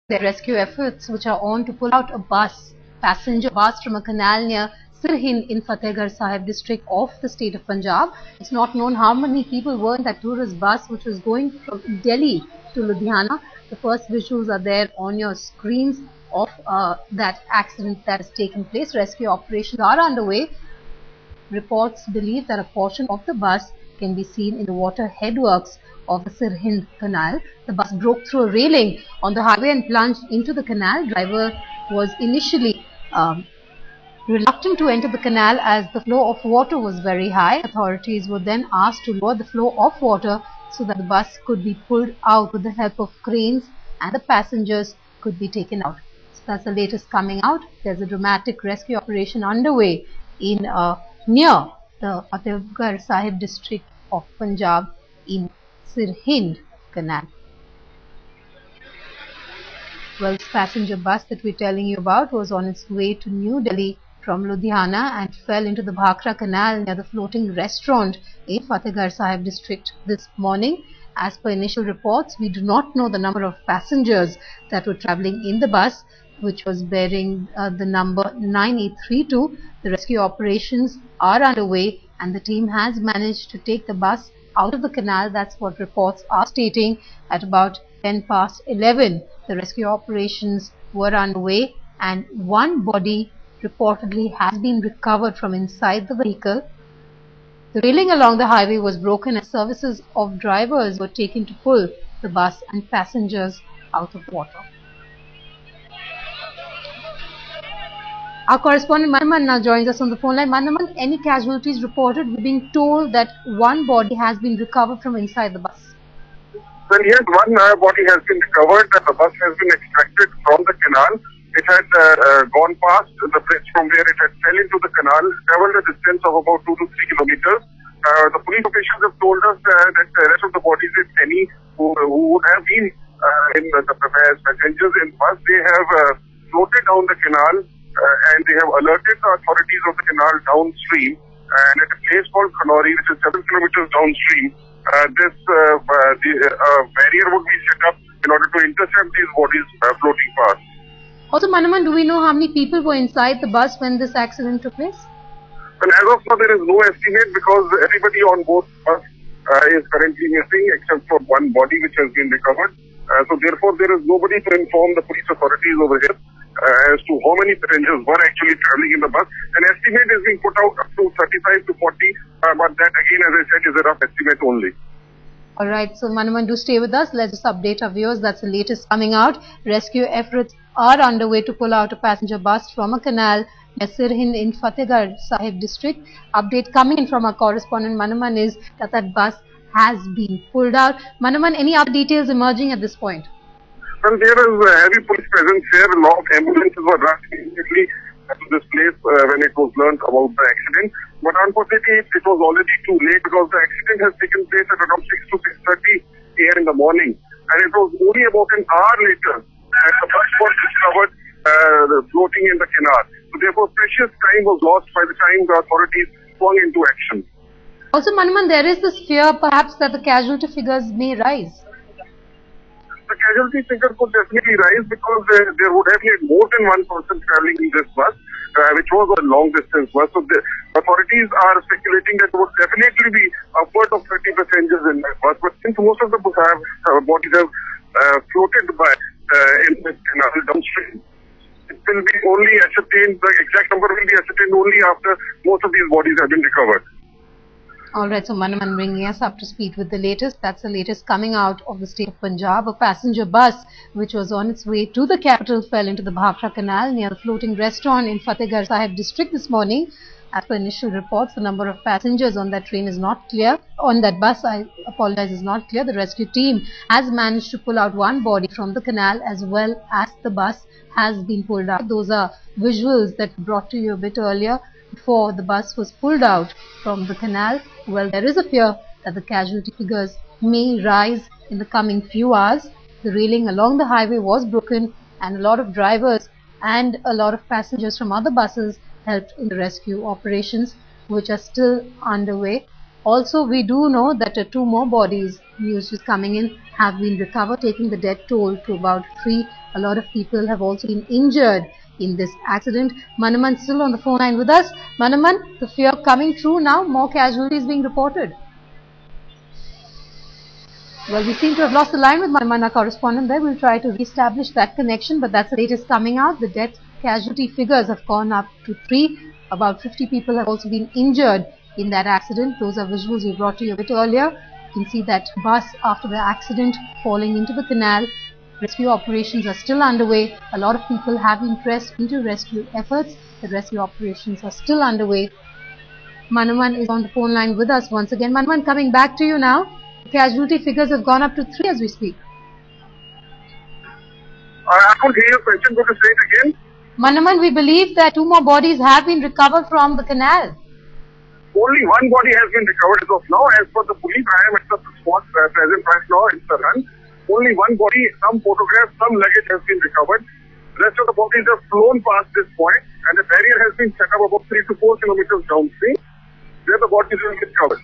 The rescue efforts which are on to pull out a passenger bus from a canal near Singh in Fatehgarh Sahib district of the state of Punjab. It's not known how many people were in that tourist bus which was going from Delhi to Ludhiana. The first visuals are there on your screens of that accident that has taken place. Rescue operations are underway. Reports believe that a portion of the bus can be seen in the water headworks of the Sirhind canal. The bus broke through a railing on the highway and plunged into the canal. Driver was initially reluctant to enter the canal as the flow of water was very high. Authorities were then asked to lower the flow of water so that the bus could be pulled out with the help of cranes and the passengers could be taken out. So that's the latest coming out. There's a dramatic rescue operation underway in near the Fatehgarh Sahib district of Punjab in Sirhind canal. Well, this passenger bus that we're telling you about was on its way to New Delhi from Ludhiana and fell into the Bhakra canal near the floating restaurant in Fatehgarh Sahib district this morning. As per initial reports, we do not know the number of passengers that were travelling in the bus, which was bearing the number 9832. The rescue operations are underway and the team has managed to take the bus out of the canal. That's what reports are stating. At about 10 past 11, the rescue operations were underway and one body reportedly has been recovered from inside the vehicle. The railing along the highway was broken and services of drivers were taken to pull the bus and passengers out of the water. Our correspondent Manaman now joins us on the phone line. Manaman, any casualties reported? We're being told that one body has been recovered from inside the bus. Well, yes, one body has been recovered and the bus has been extracted from the canal. It had gone past the bridge from where it had fell into the canal, traveled a distance of about 2 to 3 kilometers. The police officials have told us that the rest of the bodies, if any, who would have been in the passengers in the bus, they have floated down the canal and they have alerted the authorities of the canal downstream. And at a place called Khanori, which is 7 kilometers downstream, this barrier would be set up in order to intercept these bodies floating past. Also, Manaman, do we know how many people were inside the bus when this accident took place? Well, as of now, there is no estimate because everybody on board bus is currently missing except for one body which has been recovered. So therefore, there is nobody to inform the police authorities over here as to how many passengers were actually travelling in the bus. An estimate is being put out up to 35 to 40, but that again, as I said, is a rough estimate only. Alright, so Manaman, do stay with us. Let's just update our viewers. That's the latest coming out. Rescue efforts are underway to pull out a passenger bus from a canal near Sirhind in Fatehgarh Sahib district. Update coming in from our correspondent Manaman is that bus has been pulled out. Manaman, any other details emerging at this point? Well, there is a heavy police presence here. A lot of ambulances were rushed immediately to this place when it was learned about the accident. But unfortunately, it was already too late because the accident has taken place at around 6 to 6:30 a.m. in the morning. And it was only about an hour later that the bus was discovered floating in the canal. So therefore, precious time was lost by the time the authorities swung into action. Also, Manaman, there is this fear perhaps that the casualty figures may rise. The casualty figure could definitely rise because there would have been more than one person travelling in this bus, which was a long distance bus. So the authorities are speculating that there would definitely be upward of 30 passengers in that bus. But since most of the bodies have floated by in the canal downstream, it will be only ascertained, the exact number will be ascertained only after most of these bodies have been recovered. Alright, so Manaman bringing us up to speed with the latest. That's the latest coming out of the state of Punjab. A passenger bus which was on its way to the capital fell into the Bhakra canal near the floating restaurant in Fatehgarh Sahib district this morning. As per initial reports, the number of passengers on that train is not clear. On that bus, I apologize, is not clear. The rescue team has managed to pull out one body from the canal as well as the bus has been pulled out. Those are visuals that brought to you a bit earlier before the bus was pulled out from the canal. Well, there is a fear that the casualty figures may rise in the coming few hours. The railing along the highway was broken and a lot of drivers and a lot of passengers from other buses helped in the rescue operations which are still underway. Also, we do know that 2 more bodies, news is coming in, have been recovered, taking the death toll to about 3. A lot of people have also been injured in this accident. Manaman still on the phone line with us. Manaman, the fear coming true now, more casualties being reported. Well, we seem to have lost the line with Manaman, our correspondent there. We'll try to re-establish that connection, but that's the latest coming out. The death casualty figures have gone up to 3. About 50 people have also been injured in that accident. Those are visuals we brought to you a bit earlier. You can see that bus after the accident falling into the canal. Rescue operations are still underway. A lot of people have been pressed into rescue efforts. The rescue operations are still underway. Manaman is on the phone line with us once again. Manaman, coming back to you now. The casualty figures have gone up to 3 as we speak. I could hear your question. Could you say it again? Manaman, we believe that 2 more bodies have been recovered from the canal. Only 1 body has been recovered as of now. As per the police, I am at the spot present right now in Chauhan. Only 1 body, some photographs, some luggage has been recovered. The rest of the bodies have flown past this point, and the barrier has been set up about 3 to 4 kilometers downstream, where the bodies will be recovered.